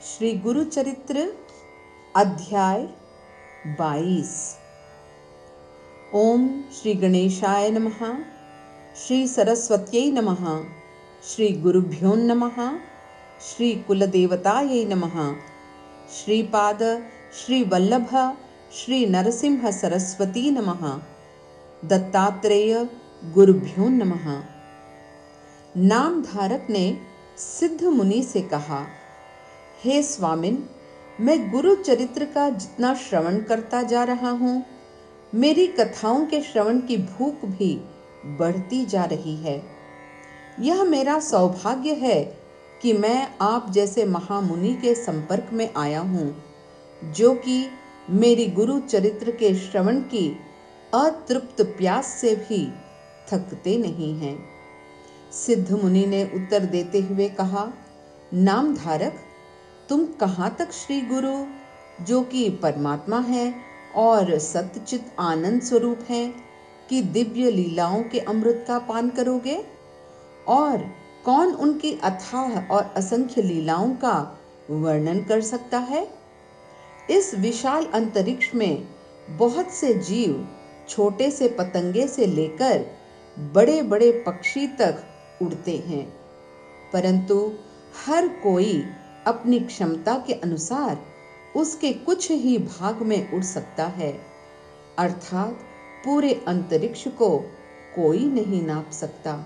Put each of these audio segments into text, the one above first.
श्री गुरु चरित्र अध्याय 22। ओम श्री गणेशाय नमः। श्री सरस्वत्यै नमः। श्री गुरुभ्यो नमः। श्री कुलदेवतायै नमः। श्रीपाद श्री वल्लभ श्री नरसिंह सरस्वती नमः। दत्तात्रेय गुरुभ्यो नमः। नामधारक ने सिद्ध मुनि से कहा, हे स्वामिन, मैं गुरु चरित्र का जितना श्रवण करता जा रहा हूँ, मेरी कथाओं के श्रवण की भूख भी बढ़ती जा रही है। यह मेरा सौभाग्य है कि मैं आप जैसे महामुनि के संपर्क में आया हूँ, जो कि मेरी गुरु चरित्र के श्रवण की अतृप्त प्यास से भी थकते नहीं हैं। सिद्ध मुनि ने उत्तर देते हुए कहा, नामधारक, तुम कहाँ तक श्री गुरु, जो कि परमात्मा है और सत्यचित आनंद स्वरूप है, कि दिव्य लीलाओं के अमृत का पान करोगे? और कौन उनकी अथाह और असंख्य लीलाओं का वर्णन कर सकता है? इस विशाल अंतरिक्ष में बहुत से जीव, छोटे से पतंगे से लेकर बड़े बड़े पक्षी तक उड़ते हैं, परंतु हर कोई अपनी क्षमता के अनुसार उसके कुछ ही भाग में उड़ सकता है, अर्थात पूरे अंतरिक्ष को कोई नहीं नाप सकता।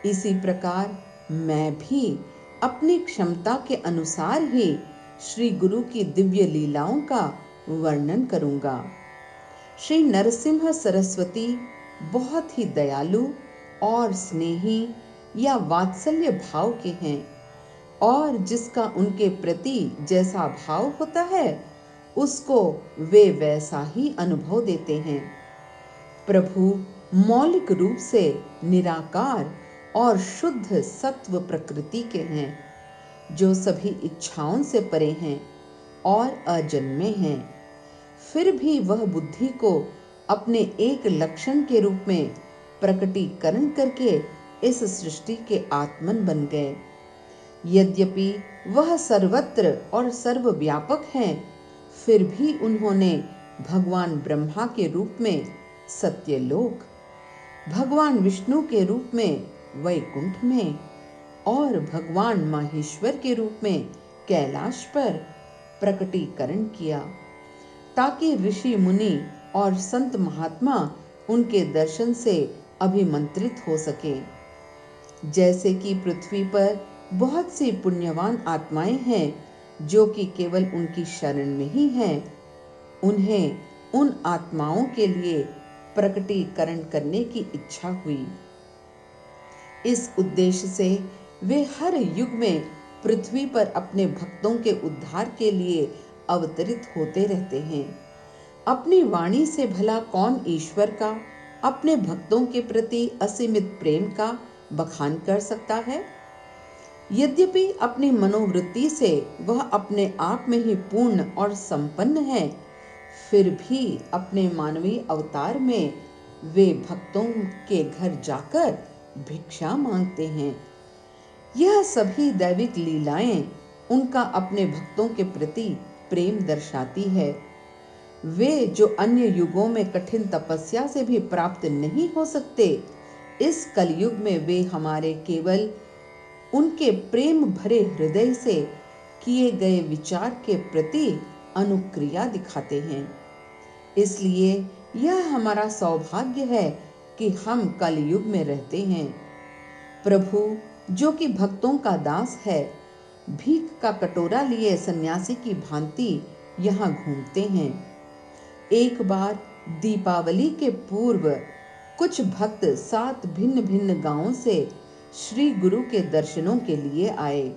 इसी प्रकार मैं भी अपनी क्षमता के अनुसार ही श्री गुरु की दिव्य लीलाओं का वर्णन करूंगा। श्री नरसिंह सरस्वती बहुत ही दयालु और स्नेही या वात्सल्य भाव के हैं, और जिसका उनके प्रति जैसा भाव होता है, उसको वे वैसा ही अनुभव देते हैं। प्रभु मौलिक रूप से निराकार और शुद्ध सत्व प्रकृति के हैं, जो सभी इच्छाओं से परे हैं और अजन्मे हैं। फिर भी वह बुद्धि को अपने एक लक्षण के रूप में प्रकटीकरण करके इस सृष्टि के आत्मन बन गए। यद्यपि वह सर्वत्र और सर्वव्यापक हैं, फिर भी उन्होंने भगवान ब्रह्मा के रूप में सत्यलोक, भगवान विष्णु के रूप में वैकुंठ में और भगवान माहेश्वर के रूप में कैलाश पर प्रकटीकरण किया, ताकि ऋषि मुनि और संत महात्मा उनके दर्शन से अभिमंत्रित हो सके। जैसे कि पृथ्वी पर बहुत सी पुण्यवान आत्माएं हैं, जो कि केवल उनकी शरण में ही हैं, उन्हें उन आत्माओं के लिए प्रकटीकरण करने की इच्छा हुई। इस उद्देश्य से वे हर युग में पृथ्वी पर अपने भक्तों के उद्धार के लिए अवतरित होते रहते हैं। अपनी वाणी से भला कौन ईश्वर का अपने भक्तों के प्रति असीमित प्रेम का बखान कर सकता है? यद्यपि अपनी मनोवृत्ति से वह अपने आप में ही पूर्ण और संपन्न है, फिर भी अपने मानवीय अवतार में वे भक्तों के घर जाकर भिक्षा मांगते हैं। यह सभी दैविक लीलाएं उनका अपने भक्तों के प्रति प्रेम दर्शाती है। वे जो अन्य युगों में कठिन तपस्या से भी प्राप्त नहीं हो सकते, इस कलयुग में वे हमारे केवल उनके प्रेम भरे हृदय से किए गए विचार के प्रति अनुक्रिया दिखाते हैं। इसलिए यह हमारा सौभाग्य है कि हम कलयुग में रहते हैं। प्रभु, जो कि भक्तों का दास है, भीख का कटोरा लिए सन्यासी की भांति यहाँ घूमते हैं। एक बार दीपावली के पूर्व कुछ भक्त 7 भिन्न भिन्न गांवों से श्री गुरु के दर्शनों के लिए आए।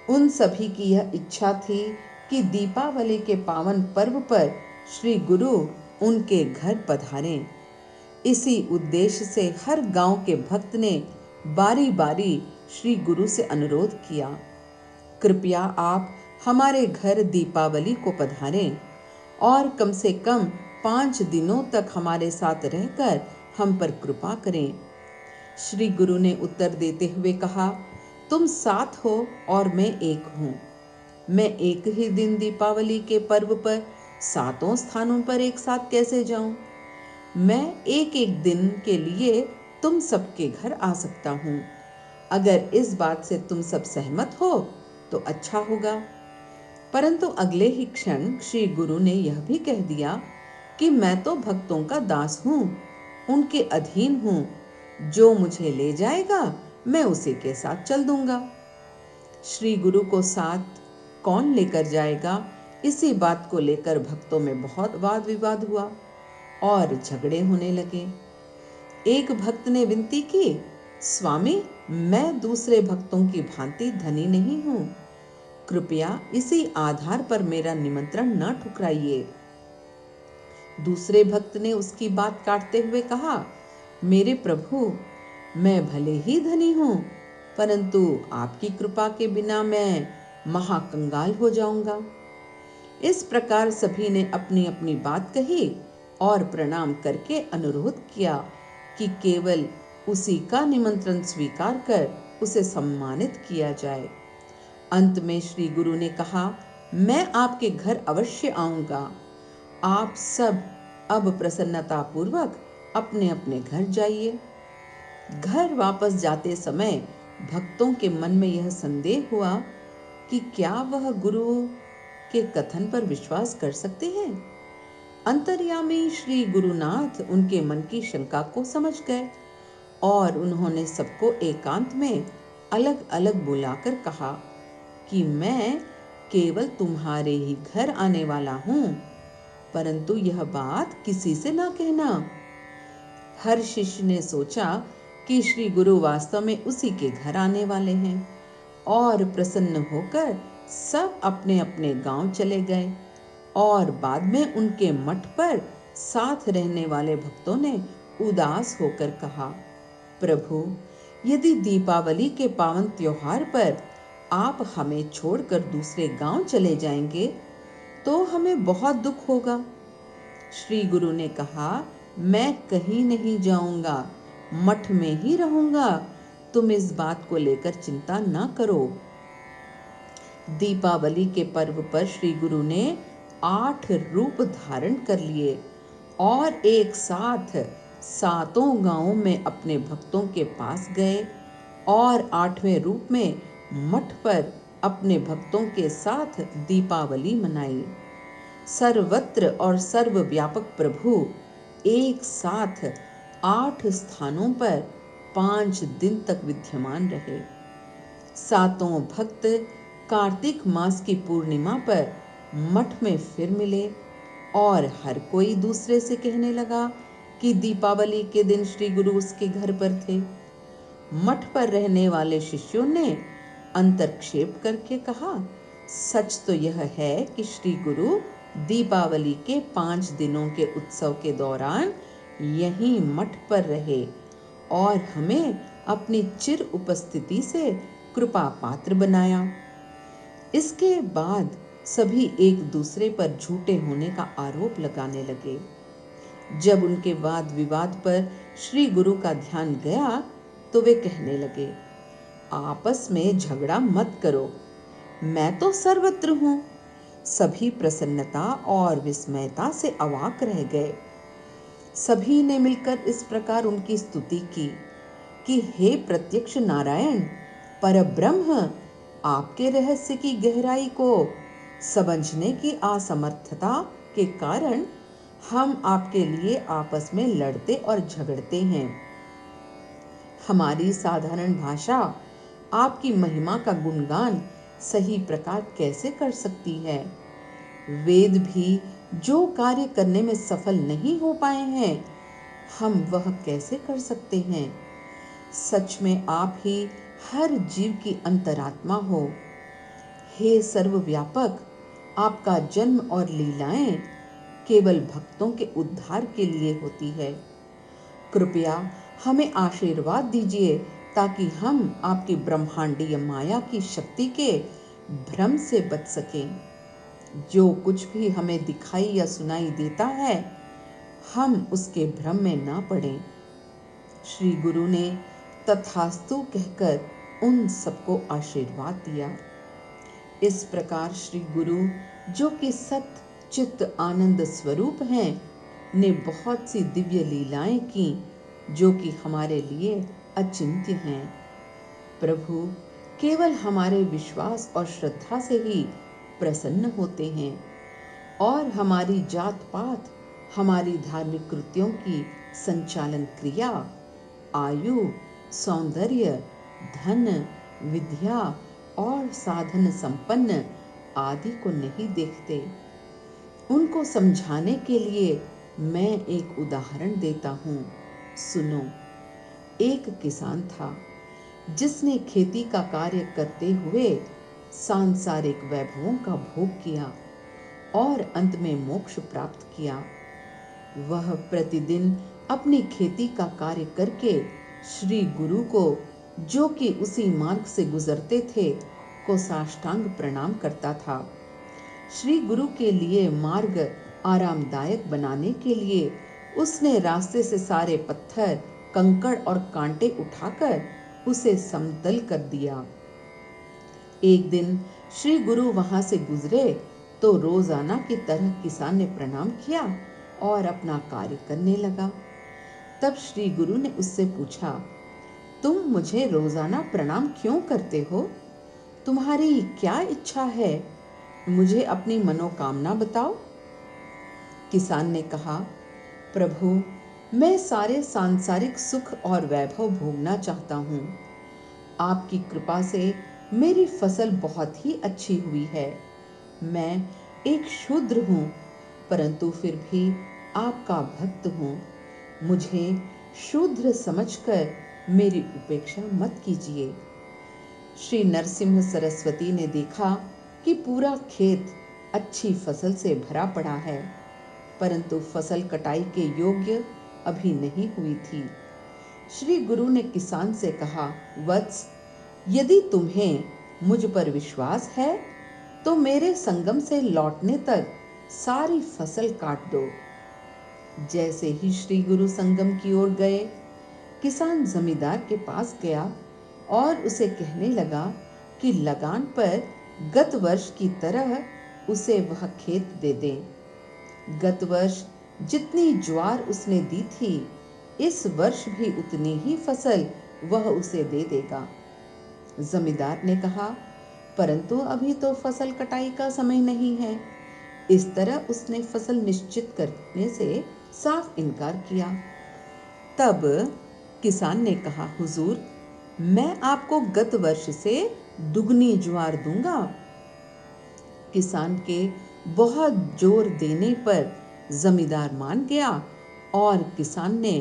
उन सभी की यह इच्छा थी कि दीपावली के पावन पर्व पर श्री गुरु उनके घर पधारें। इसी उद्देश्य से हर गांव के भक्त ने बारी बारी श्री गुरु से अनुरोध किया, कृपया आप हमारे घर दीपावली को पधारें और कम से कम 5 दिनों तक हमारे साथ रहकर हम पर कृपा करें। श्री गुरु ने उत्तर देते हुए कहा, तुम 7 हो और मैं 1 हूँ। मैं एक ही दिन दीपावली के पर्व पर 7 स्थानों पर एक साथ कैसे जाऊं? मैं एक एक दिन के लिए तुम सबके घर आ सकता हूँ। अगर इस बात से तुम सब सहमत हो तो अच्छा होगा। परंतु अगले ही क्षण श्री गुरु ने यह भी कह दिया कि मैं तो भक्तों का दास हूँ, उनके अधीन हूँ। जो मुझे ले जाएगा मैं उसी के साथ चल दूंगा। श्री गुरु को साथ कौन लेकर जाएगा, इसी बात को लेकर भक्तों में बहुत वाद विवाद हुआ और झगड़े होने लगे। एक भक्त ने विनती की, स्वामी, मैं दूसरे भक्तों की भांति धनी नहीं हूँ, कृपया इसी आधार पर मेरा निमंत्रण न ठुकराइए। दूसरे भक्त ने उसकी बात काटते हुए कहा, मेरे प्रभु, मैं भले ही धनी हूँ, परंतु आपकी कृपा के बिना मैं महाकंगाल हो जाऊंगा। इस प्रकार सभी ने अपनी अपनी बात कही और प्रणाम करके अनुरोध किया कि केवल उसी का निमंत्रण स्वीकार कर उसे सम्मानित किया जाए। अंत में श्री गुरु ने कहा, मैं आपके घर अवश्य आऊंगा। आप सब अब प्रसन्नता पूर्वक अपने अपने घर जाइए। घर वापस जाते समय भक्तों के मन में यह संदेह हुआ कि क्या वह गुरु के कथन पर विश्वास कर सकते हैं। अंतर्यामी श्री गुरुनाथ उनके मन की शंका को समझ गए और उन्होंने सबको एकांत में अलग अलग बुलाकर कहा कि मैं केवल तुम्हारे ही घर आने वाला हूं, परंतु यह बात किसी से ना कहना। हर शिष्य ने सोचा कि श्री गुरु वास्तव में उसी के घर आने वाले हैं और प्रसन्न होकर सब अपने अपने गांव चले गए। और बाद में उनके मठ पर साथ रहने वाले भक्तों ने उदास होकर कहा, प्रभु, यदि दीपावली के पावन त्योहार पर आप हमें छोड़कर दूसरे गांव चले जाएंगे तो हमें बहुत दुख होगा। श्री गुरु ने कहा, मैं कहीं नहीं जाऊंगा, मठ में ही रहूंगा। तुम इस बात को लेकर चिंता ना करो। दीपावली के पर्व पर श्री गुरु ने 8 रूप धारण कर लिए और एक साथ 7 गांवों में अपने भक्तों के पास गए और 8वें रूप में मठ पर अपने भक्तों के साथ दीपावली मनाई। सर्वत्र और सर्वव्यापक प्रभु एक साथ 8 स्थानों पर 5 दिन तक विद्यमान रहे। 7 भक्त कार्तिक मास की पूर्णिमा पर मठ में फिर मिले और हर कोई दूसरे से कहने लगा कि दीपावली के दिन श्री गुरु उसके घर पर थे। मठ पर रहने वाले शिष्यों ने अंतर्क्षेप करके कहा, सच तो यह है कि श्री गुरु दीपावली के 5 दिनों के उत्सव के दौरान यहीं मठ पर रहे और हमें अपनी चिर उपस्थिति से कृपा पात्र बनाया। इसके बाद सभी एक दूसरे पर झूठे होने का आरोप लगाने लगे। जब उनके वाद विवाद पर श्री गुरु का ध्यान गया तो वे कहने लगे, आपस में झगड़ा मत करो, मैं तो सर्वत्र हूँ। सभी प्रसन्नता और विस्मयता से अवाक रह गए। सभी ने मिलकर इस प्रकार उनकी स्तुति की कि हे प्रत्यक्ष नारायण, परब्रह्म, आपके रहस्य की गहराई को समझने की असमर्थता के कारण हम आपके लिए आपस में लड़ते और झगड़ते हैं। हमारी साधारण भाषा आपकी महिमा का गुणगान सही प्रकार कैसे कर सकती है। वेद भी जो कार्य करने में सफल नहीं हो पाए हैं, हम वह कैसे कर सकते हैं। सच में आप ही हर जीव की अंतरात्मा हो। हे सर्वव्यापक, आपका जन्म और लीलाएं केवल भक्तों के उद्धार के लिए होती है। कृपया हमें आशीर्वाद दीजिए ताकि हम आपकी ब्रह्मांडीय माया की शक्ति के भ्रम से बच सकें। जो कुछ भी हमें दिखाई या सुनाई देता है, हम उसके भ्रम में ना पड़ें। श्री गुरु ने तथास्तु कहकर उन सबको आशीर्वाद दिया। इस प्रकार श्री गुरु, जो कि सत चित्त आनंद स्वरूप हैं, ने बहुत सी दिव्य लीलाएं की जो कि हमारे लिए अचिंत्य हैं। प्रभु केवल हमारे विश्वास और श्रद्धा से ही प्रसन्न होते हैं और हमारी जात पात, हमारी धार्मिक कृत्यों की संचालन क्रिया, आयु, सौंदर्य, धन, विद्या और साधन संपन्न आदि को नहीं देखते। उनको समझाने के लिए मैं एक उदाहरण देता हूँ, सुनो। एक किसान था जिसने खेती का कार्य करते हुए सांसारिक वैभवों का भोग किया और अंत में मोक्ष प्राप्त किया। वह प्रतिदिन अपनी खेती का कार्य करके श्री गुरु को, जो कि उसी मार्ग से गुजरते थे, को साष्टांग प्रणाम करता था। श्री गुरु के लिए मार्ग आरामदायक बनाने के लिए उसने रास्ते से सारे पत्थर, कंकड़ और कांटे उठाकर उसे समतल कर दिया। एक दिन श्री गुरु वहां से गुजरे तो रोजाना की तरह किसान ने प्रणाम किया और अपना कार्य करने लगा। तब श्री गुरु ने उससे पूछा, तुम मुझे रोजाना प्रणाम क्यों करते हो? तुम्हारी क्या इच्छा है? मुझे अपनी मनोकामना बताओ। किसान ने कहा, प्रभु, मैं सारे सांसारिक सुख और वैभव भोगना चाहता हूँ। आपकी कृपा से मेरी फसल बहुत ही अच्छी हुई है। मैं एक शूद्र हूँ, परंतु फिर भी आपका भक्त हूँ। मुझे शूद्र समझकर मेरी उपेक्षा मत कीजिए। श्री नरसिंह सरस्वती ने देखा कि पूरा खेत अच्छी फसल से भरा पड़ा है, परंतु फसल कटाई के योग्य अभी नहीं हुई थी। श्री गुरु ने किसान से कहा, वत्स, यदि तुम्हें मुझ पर विश्वास है तो मेरे संगम से लौटने तक सारी फसल काट दो। जैसे ही श्री गुरु संगम की ओर गए, किसान जमींदार के पास गया और उसे कहने लगा कि लगान पर गत वर्ष की तरह उसे वह खेत दे दे। गत वर्ष जितनी ज्वार उसने दी थी, इस वर्ष भी उतनी ही फसल वह उसे दे देगा। जमींदार ने कहा, परंतु अभी तो फसल कटाई का समय नहीं है। इस तरह उसने फसल निश्चित करने से साफ इनकार किया। तब किसान ने कहा, हुजूर, मैं आपको गत वर्ष से दुगनी ज्वार दूंगा। किसान के बहुत जोर देने पर जमींदार मान गया और किसान ने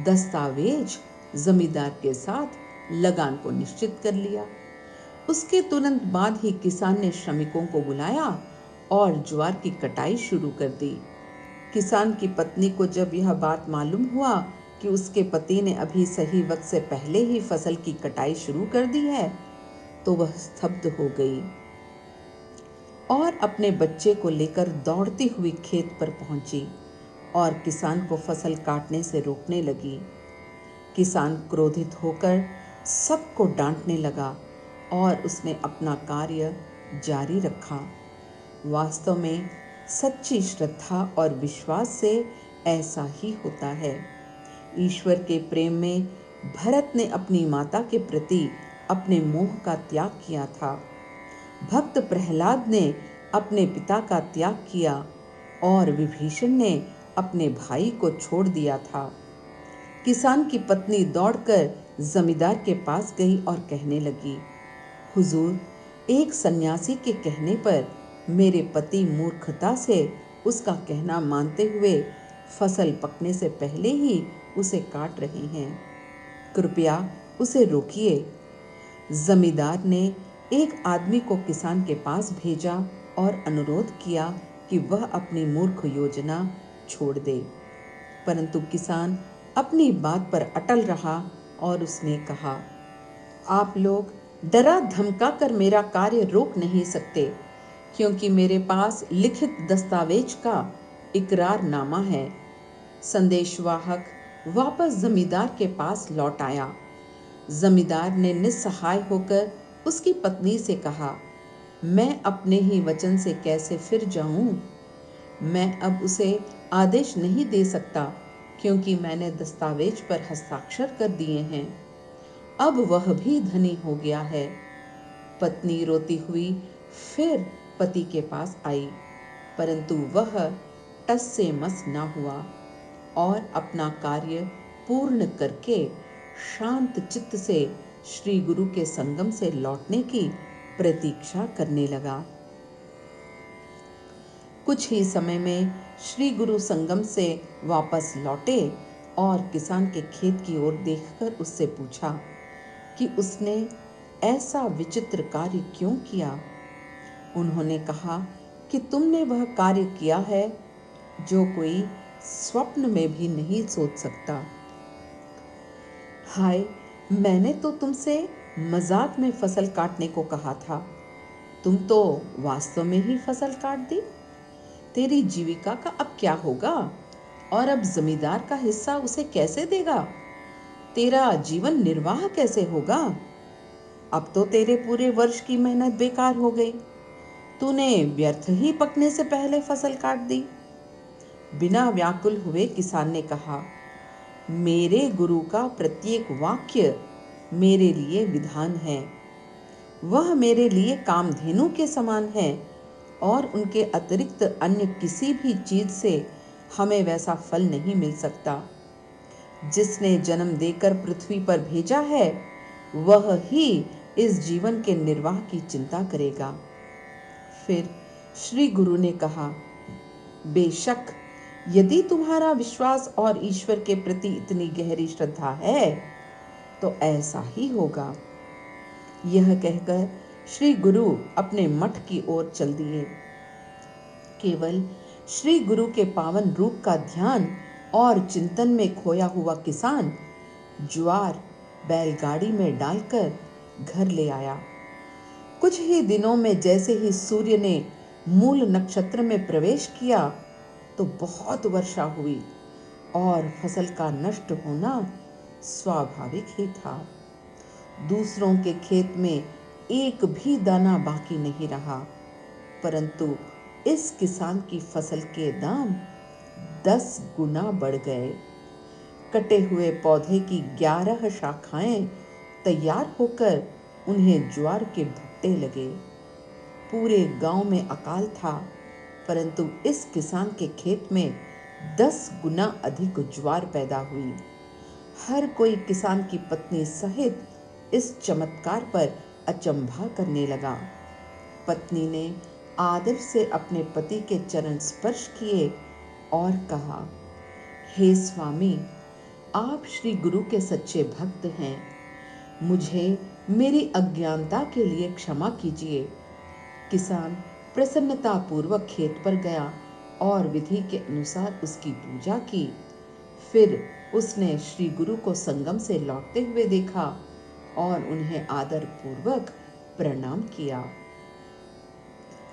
दस्तावेज जमींदार के साथ लगान को निश्चित कर लिया। उसके तुरंत बाद ही किसान ने श्रमिकों को बुलाया और ज्वार की कटाई शुरू कर दी। किसान की पत्नी को जब यह बात मालूम हुआ कि उसके पति ने अभी सही वक्त से पहले ही फसल की कटाई शुरू कर दी है, तो वह स्तब्ध हो गई और अपने बच्चे को लेकर दौड़ती हुई खेत पर पहुंची और किसान को फसल काटने से रोकने लगी। किसान क्रोधित होकर सबको डांटने लगा और उसने अपना कार्य जारी रखा। वास्तव में सच्ची श्रद्धा और विश्वास से ऐसा ही होता है। ईश्वर के प्रेम में भरत ने अपनी माता के प्रति अपने मोह का त्याग किया था। भक्त प्रहलाद ने अपने पिता का त्याग किया और विभीषण ने अपने भाई को छोड़ दिया था। किसान की पत्नी दौड़कर जमींदार के पास गई और कहने लगी, हुजूर, एक सन्यासी के कहने पर मेरे पति मूर्खता से उसका कहना मानते हुए फसल पकने से पहले ही उसे काट रहे हैं। कृपया उसे रोकिए। जमींदार ने एक आदमी को किसान के पास भेजा और अनुरोध किया कि वह अपनी मूर्ख योजना छोड़ दे, परंतु किसान अपनी बात पर अटल रहा और उसने कहा, आप लोग डरा धमका कर मेरा कार्य रोक नहीं सकते, क्योंकि मेरे पास लिखित दस्तावेज का इकरारनामा है। संदेशवाहक वापस जमींदार के पास लौट आया। जमींदार ने निस्सहाय होकर उसकी पत्नी से कहा, मैं अपने ही वचन से कैसे फिर जाऊं? मैं अब उसे आदेश नहीं दे सकता, क्योंकि मैंने दस्तावेज पर हस्ताक्षर कर दिए हैं। अब वह भी धनी हो गया है। पत्नी रोती हुई फिर पति के पास आई, परंतु वह टस से मस न हुआ और अपना कार्य पूर्ण करके शांत चित्त से श्री गुरु के संगम से लौटने की प्रतीक्षा करने लगा। कुछ ही समय में श्री गुरु संगम से वापस लौटे और किसान के खेत की ओर देखकर उससे पूछा कि उसने ऐसा विचित्र कार्य क्यों किया। उन्होंने कहा कि तुमने वह कार्य किया है जो कोई स्वप्न में भी नहीं सोच सकता। हाय, मैंने तो तुमसे मजाक में फसल काटने को कहा था, तुम तो वास्तव में ही फसल काट दी। तेरी जीविका का अब क्या होगा? और अब जमींदार का हिस्सा उसे कैसे देगा? तेरा जीवन निर्वाह कैसे होगा? अब तो तेरे पूरे वर्ष की मेहनत बेकार हो गई। तूने व्यर्थ ही पकने से पहले फसल काट दी। बिना व्याकुल हुए किसान ने कहा, मेरे गुरु का प्रत्येक वाक्य मेरे लिए विधान है। वह मेरे लिए कामधेनु के समान है और उनके अतिरिक्त अन्य किसी भी चीज से हमें वैसा फल नहीं मिल सकता। जिसने जन्म देकर पृथ्वी पर भेजा है, वह ही इस जीवन के निर्वाह की चिंता करेगा। फिर श्री गुरु ने कहा, बेशक यदि तुम्हारा विश्वास और ईश्वर के प्रति इतनी गहरी श्रद्धा है तो ऐसा ही होगा। यह कहकर श्री गुरु अपने मठ की ओर चल दिए। केवल श्री गुरु के पावन रूप का ध्यान और चिंतन में खोया हुआ किसान ज्वार बैलगाड़ी में डालकर घर ले आया। कुछ ही दिनों में जैसे ही सूर्य ने मूल नक्षत्र में प्रवेश किया तो बहुत वर्षा हुई और फसल का नष्ट होना स्वाभाविक ही था। दूसरों के खेत में एक भी दाना बाकी नहीं रहा, परंतु इस किसान की फसल के दाम 10 गुना बढ़ गए। कटे हुए पौधे की 11 शाखाएं तैयार होकर उन्हें ज्वार के भुट्टे लगे। पूरे गांव में अकाल था, परंतु इस किसान के खेत में 10 गुना अधिक ज्वार पैदा हुई। हर कोई किसान की पत्नी सहित इस चमत्कार पर अचंभा करने लगा। पत्नी ने आदर से अपने पति के चरण स्पर्श किए और कहा, हे स्वामी, आप श्री गुरु के सच्चे भक्त हैं। मुझे मेरी अज्ञानता के लिए क्षमा कीजिए। किसान प्रसन्नता पूर्वक खेत पर गया और विधि के अनुसार उसकी पूजा की। फिर उसने श्री गुरु को संगम से लौटते हुए देखा और उन्हें आदर पूर्वक प्रणाम किया।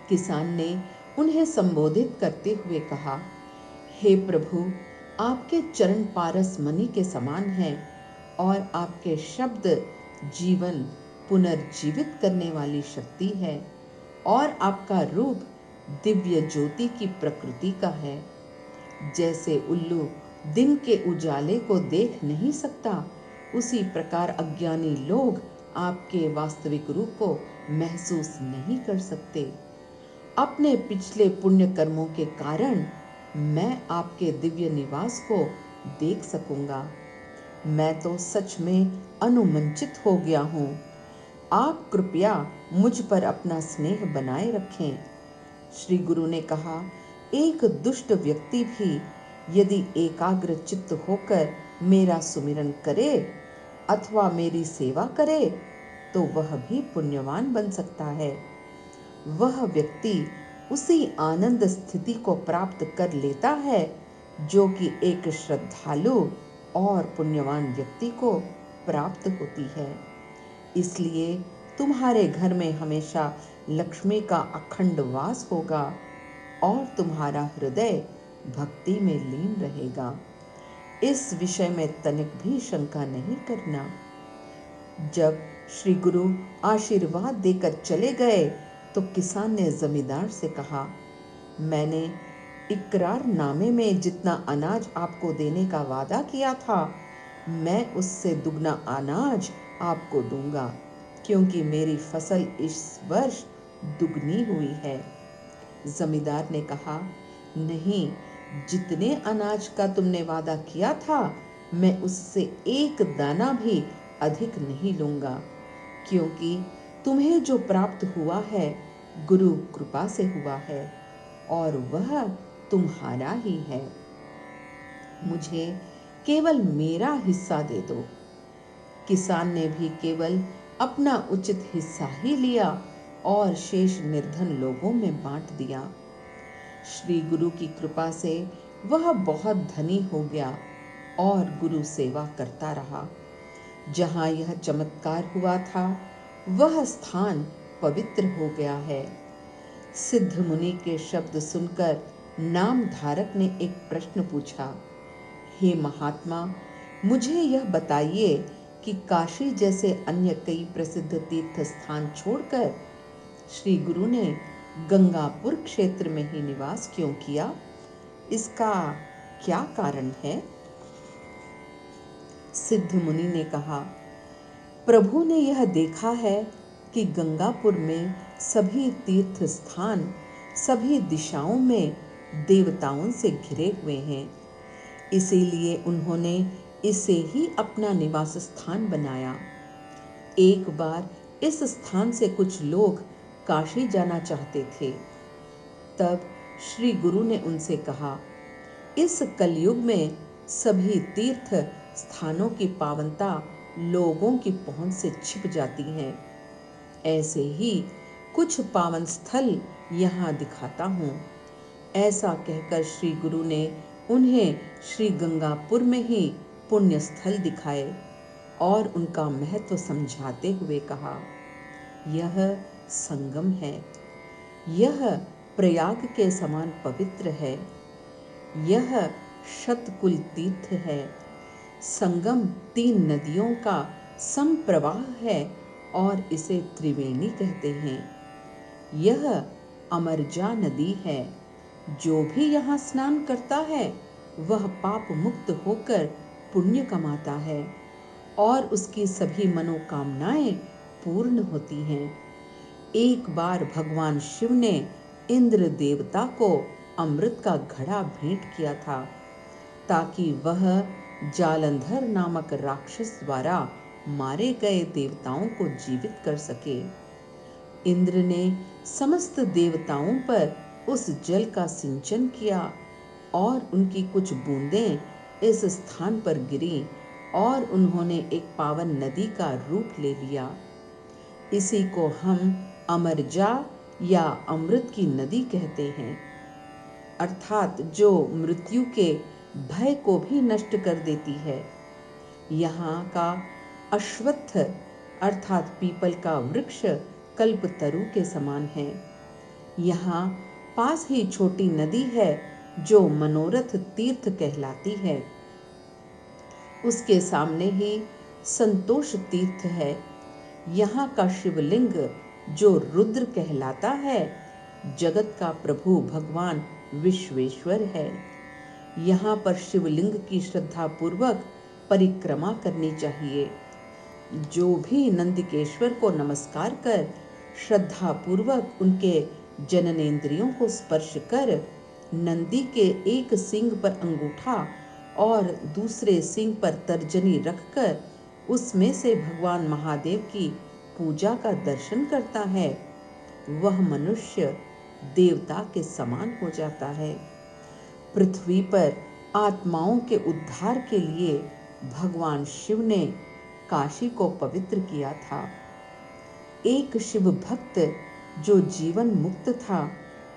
किसान ने उन्हें संबोधित करते हुए कहा, हे प्रभु, आपके चरण पारस मणि के समान हैं और आपके शब्द जीवन पुनर्जीवित करने वाली शक्ति है और आपका रूप दिव्य ज्योति की प्रकृति का है। जैसे उल्लू दिन के उजाले को देख नहीं सकता, उसी प्रकार अज्ञानी लोग आपके वास्तविक रूप को महसूस नहीं कर सकते। अपने पिछले पुण्य कर्मों के कारण मैं आपके दिव्य निवास को देख सकूंगा। मैं तो सच में अनुमंचित हो गया हूँ। आप कृपया मुझ पर अपना स्नेह बनाए रखें। श्री गुरु ने कहा, एक दुष्ट व्यक्ति भी यदि एकाग्र चित्त होकर मेरा सुमिरन करे अथवा मेरी सेवा करे तो वह भी पुण्यवान बन सकता है। वह व्यक्ति उसी आनंद स्थिति को प्राप्त कर लेता है जो कि एक श्रद्धालु और पुण्यवान व्यक्ति को प्राप्त होती है। इसलिए तुम्हारे घर में हमेशा लक्ष्मी का अखंड वास होगा और तुम्हारा हृदय भक्ति में लीन रहेगा। इस विषय में तनिक भी शंका नहीं करना। जब श्री गुरु आशीर्वाद देकर चले गए तो किसान ने जमींदार से कहा, मैंने इकरारनामे में जितना अनाज आपको देने का वादा किया था, मैं उससे दुगना अनाज आपको दूंगा, क्योंकि मेरी फसल इस वर्ष दुगनी हुई है। जमींदार ने कहा, नहीं, जितने अनाज का तुमने वादा किया था, मैं उससे एक दाना भी अधिक नहीं लूंगा, क्योंकि तुम्हें जो प्राप्त हुआ है गुरु कृपा से हुआ है और वह तुम्हारा ही है। मुझे केवल मेरा हिस्सा दे दो। किसान ने भी केवल अपना उचित हिस्सा ही लिया और शेष निर्धन लोगों में बांट दिया। श्री गुरु की कृपा से वह बहुत धनी हो गया और गुरु सेवा करता रहा। जहाँ यह चमत्कार हुआ था, वह स्थान पवित्र हो गया है। सिद्ध मुनि के शब्द सुनकर नाम धारक ने एक प्रश्न पूछा, हे महात्मा, मुझे यह बताइए कि काशी जैसे अन्य कई प्रसिद्ध तीर्थ स्थान छोड़कर श्री गुरु ने गंगापुर क्षेत्र में ही निवास क्यों किया? इसका क्या कारण है? सिद्ध मुनि ने कहा, प्रभु ने यह देखा है कि गंगापुर में सभी तीर्थ स्थान सभी दिशाओं में देवताओं से घिरे हुए हैं, इसीलिए उन्होंने इसे ही अपना निवास स्थान बनाया। एक बार इस स्थान से कुछ लोग काशी जाना चाहते थे। तब श्री गुरु ने उनसे कहा, इस कलयुग में सभी तीर्थ स्थानों की पावनता लोगों की पहुंच से छिप जाती है। ऐसे ही कुछ पावन स्थल यहाँ दिखाता हूँ। ऐसा कहकर श्री गुरु ने उन्हें श्री गंगापुर में ही पुण्य स्थल दिखाए और उनका महत्व समझाते हुए कहा, यह संगम है, यह प्रयाग के समान पवित्र है, यह शतकुल तीर्थ है। संगम 3 नदियों का समप्रवाह है और इसे त्रिवेणी कहते हैं। यह अमरजा नदी है। जो भी यहाँ स्नान करता है वह पाप मुक्त होकर पुण्य कमाता है और उसकी सभी मनोकामनाएं पूर्ण होती हैं। एक बार भगवान शिव ने इंद्र देवता को अमृत का घड़ा भेंट किया था, ताकि वह जालंधर नामक राक्षस द्वारा मारे गए देवताओं को जीवित कर सके। इंद्र ने समस्त देवताओं पर उस जल का सिंचन किया और उनकी कुछ बूंदें इस स्थान पर गिरी और उन्होंने एक पावन नदी का रूप ले लिया। इसी को हम अमरजा या अमृत की नदी कहते हैं, अर्थात जो मृत्यु के भय को भी नष्ट कर देती है। यहाँ का अश्वत्थ अर्थात पीपल का वृक्ष कल्पतरु के समान है। यहाँ पास ही छोटी नदी है जो मनोरथ तीर्थ कहलाती है। उसके सामने ही संतोष तीर्थ है। यहाँ का शिवलिंग जो रुद्र कहलाता है, जगत का प्रभु भगवान विश्वेश्वर है। यहाँ पर शिवलिंग की श्रद्धा पूर्वक परिक्रमा करनी चाहिए। जो भी नंदिकेश्वर को नमस्कार कर श्रद्धा पूर्वक उनके जननेंद्रियों को स्पर्श कर नंदी के एक सींग पर अंगूठा और दूसरे सींग पर तर्जनी रखकर उसमें से भगवान महादेव की पूजा का दर्शन करता है, वह मनुष्य देवता के समान हो जाता है। पृथ्वी पर आत्माओं के उद्धार के लिए भगवान शिव ने काशी को पवित्र किया था। एक शिव भक्त जो जीवन मुक्त था,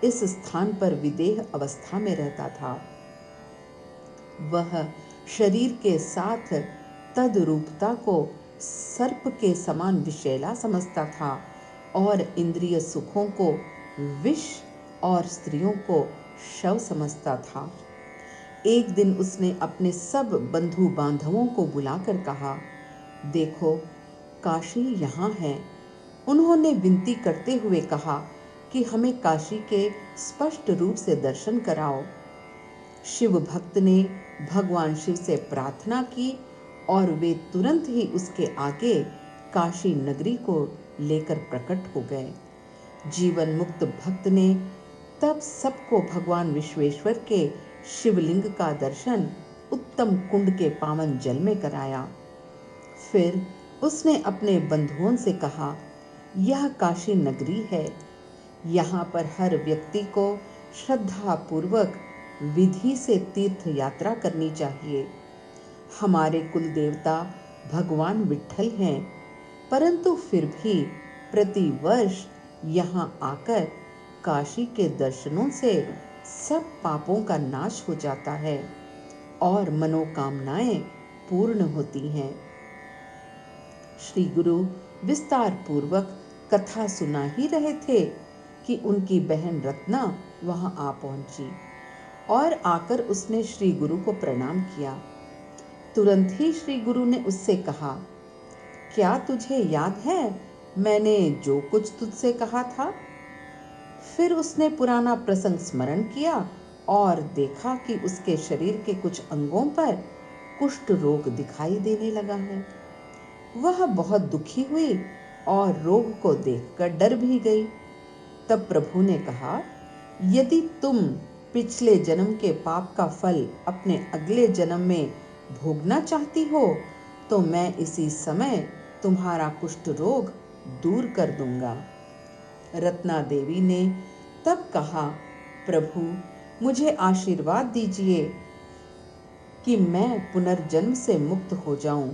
इस स्थान पर विदेह अवस्था में रहता था। वह शरीर के साथ तद्रूपता को सर्प के समान विषैला समझता था और इंद्रिय सुखों को विष और स्त्रियों को शव समझता था। एक दिन उसने अपने सब बंधु बांधवों को बुलाकर कहा, देखो, काशी यहाँ है। उन्होंने विनती करते हुए कहा, कि हमें काशी के स्पष्ट रूप से दर्शन कराओ। शिव भक्त ने भगवान शिव से प्रार्थना की और वे तुरंत ही उसके आगे काशी नगरी को लेकर प्रकट हो गए। जीवन मुक्त भक्त ने तब सबको भगवान विश्वेश्वर के शिवलिंग का दर्शन उत्तम कुंड के पावन जल में कराया। फिर उसने अपने बंधुओं से कहा, यह काशी नगरी है। यहाँ पर हर व्यक्ति को श्रद्धा पूर्वक विधि से तीर्थ यात्रा करनी चाहिए। हमारे कुल देवता भगवान विट्ठल हैं, परंतु फिर भी प्रतिवर्ष यहाँ आकर काशी के दर्शनों से सब पापों का नाश हो जाता है और मनोकामनाएं पूर्ण होती हैं। श्री गुरु विस्तार पूर्वक कथा सुना ही रहे थे कि उनकी बहन रत्ना वहां आ पहुंची और आकर उसने श्री गुरु को प्रणाम किया। तुरंत ही श्री गुरु ने उससे कहा, क्या तुझे याद है मैंने जो कुछ तुझसे कहा था? फिर उसने पुराना प्रसंग स्मरण किया और देखा कि उसके शरीर के कुछ अंगों पर कुष्ठ रोग दिखाई देने लगा है। वह बहुत दुखी हुई और रोग को देखकर डर भी गई। तब प्रभु ने कहा, यदि तुम पिछले जन्म के पाप का फल अपने अगले जन्म में भोगना चाहती हो तो मैं इसी समय तुम्हारा कुष्ठ रोग दूर कर दूंगा। रत्ना देवी ने तब कहा, प्रभु मुझे आशीर्वाद दीजिए कि मैं पुनर्जन्म से मुक्त हो जाऊं।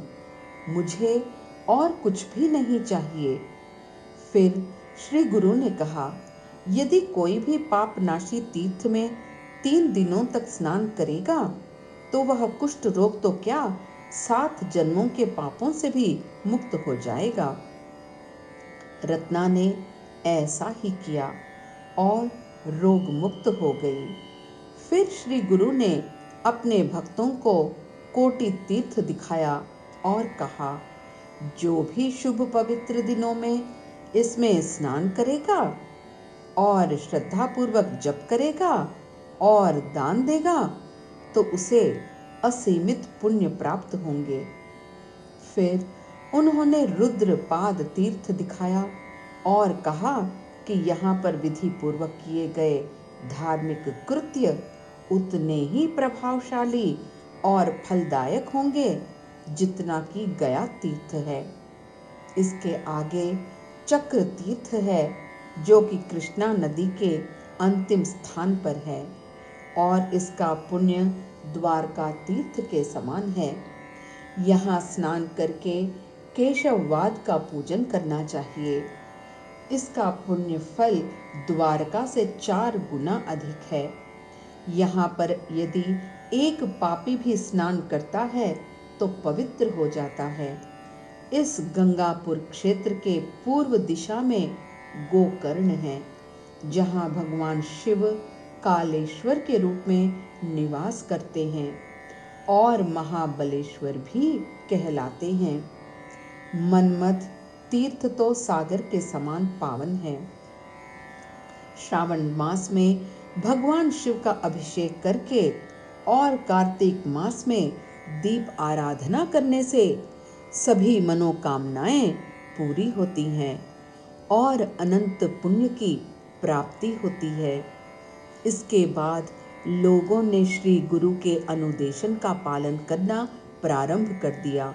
मुझे और कुछ भी नहीं चाहिए। फिर श्री गुरु ने कहा, यदि कोई भी पाप नाशी तीर्थ में 3 दिनों तक स्नान करेगा तो वह कुष्ठ रोग तो क्या 7 जन्मों के पापों से भी मुक्त हो जाएगा। रत्ना ने ऐसा ही किया और रोग मुक्त हो गई। फिर श्री गुरु ने अपने भक्तों को कोटि तीर्थ दिखाया और कहा, जो भी शुभ पवित्र दिनों में इसमें स्नान करेगा और श्रद्धापूर्वक जप करेगा और दान देगा तो उसे असीमित पुण्य प्राप्त होंगे। फिर उन्होंने रुद्रपाद तीर्थ दिखाया और कहा कि यहाँ पर विधि पूर्वक किए गए धार्मिक कृत्य उतने ही प्रभावशाली और फलदायक होंगे जितना कि गया तीर्थ है। इसके आगे चक्र तीर्थ है जो कि कृष्णा नदी के अंतिम स्थान पर है और इसका पुण्य द्वारका तीर्थ के समान है। यहाँ स्नान करके केशववाद का पूजन करना चाहिए। इसका पुण्य फल द्वारका से 4 गुना अधिक है। यहाँ पर यदि एक पापी भी स्नान करता है तो पवित्र हो जाता है। इस गंगापुर क्षेत्र के पूर्व दिशा में गोकर्ण है, जहाँ भगवान शिव कालेश्वर के रूप में निवास करते हैं और महाबलेश्वर भी कहलाते हैं। मनमथ तीर्थ तो सागर के समान पावन है। श्रावण मास में भगवान शिव का अभिषेक करके और कार्तिक मास में दीप आराधना करने से सभी मनोकामनाएं पूरी होती हैं और अनंत पुण्य की प्राप्ति होती है। इसके बाद लोगों ने श्री गुरु के अनुदेशन का पालन करना प्रारंभ कर दिया,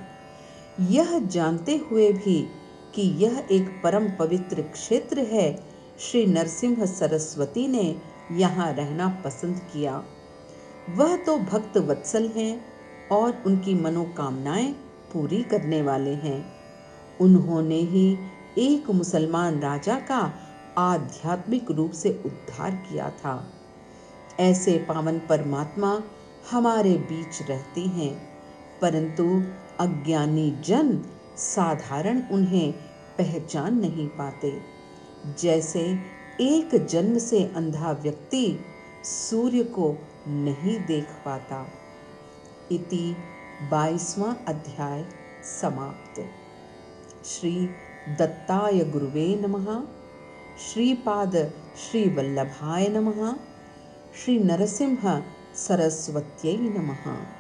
यह जानते हुए भी कि यह एक परम पवित्र क्षेत्र है। श्री नरसिंह सरस्वती ने यहाँ रहना पसंद किया। वह तो भक्त वत्सल हैं और उनकी मनोकामनाएं पूरी करने वाले हैं। उन्होंने ही एक मुसलमान राजा का आध्यात्मिक रूप से उद्धार किया था। ऐसे पावन परमात्मा हमारे बीच रहते हैं, परंतु अज्ञानी जन साधारण उन्हें पहचान नहीं पाते। जैसे एक जन्म से अंधा व्यक्ति सूर्य को नहीं देख पाता। इति 22वां अध्याय समाप्त। श्री दत्ताय गुरुवे नमः। श्रीपाद श्री वल्लभाय नमः। श्री नरसिंह सरस्वत्यै नमः।